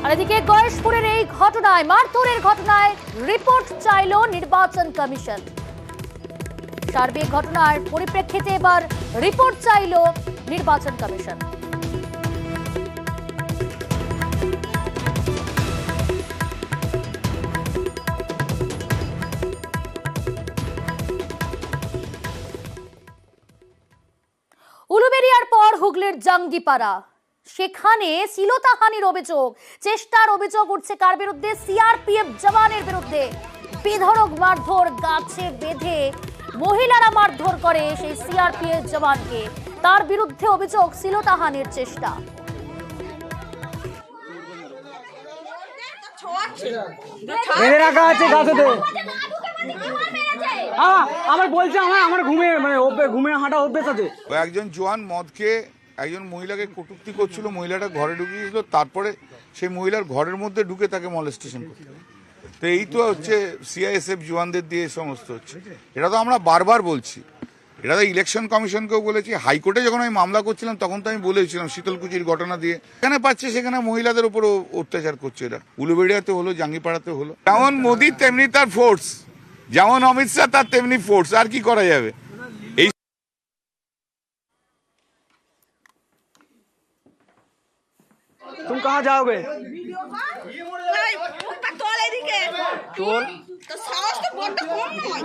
আর এদিকে গয়েশপুরের এই ঘটনায়, মারধরের ঘটনায় রিপোর্ট চাইল নির্বাচন কমিশন। সার্বিক ঘটনার পরিপ্রেক্ষিতে এবার রিপোর্ট চাইল নির্বাচন কমিশন। উলুবেড়িয়ার পর হুগলির জাঙ্গিপাড়া, সেখানে শ্লীলতাহানির অভিযোগ, চেষ্টার অভিযোগ উঠছে কার বিরুদ্ধে? সিআরপিএফ জওয়ানের বিরুদ্ধে। বেধড়ক মারধর, গাছে বেঁধে মহিলারা মারধর করে সেই সিআরপিএফ জওয়ানকে। তার বিরুদ্ধে অভিযোগ শ্লীলতাহানির চেষ্টা। আমার বলছে আমার ঘুমে হাঁটা অভ্যেস আছে। একজন জওয়ান মদ খেয়ে একজন মহিলাকে কটূক্তি করছিল, মহিলাটা ঘরে ঢুকিয়েছিল, তারপরে সেই মহিলার ঘরের মধ্যে ঢুকে তাকে মলেস্টেশন করতে। তো এই তো হচ্ছে সিআইএসএফ জওয়ানদের দিয়ে সমস্ত হচ্ছে। এটা তো আমরা বারবার বলছি, এটা তো ইলেকশন কমিশনকেও বলেছি। হাইকোর্টে যখন আমি মামলা করছিলাম তখন তো আমি বলেছিলাম শীতলকুচির ঘটনা দিয়ে এখানে পাচ্ছে, সেখানে মহিলাদের উপর অত্যাচার করছে। এরা উলুবেড়িয়াতে হলো, জাঙ্গিপাড়াতে হলো। যেমন মোদি তেমনি তার ফোর্স, যেমন অমিত শাহ তার তেমনি ফোর্স। আর কি করা যাবে? এই तुम कहाँ जाओगे? তোল এদিকে তোল তো সাহস তো বড় কম নয়।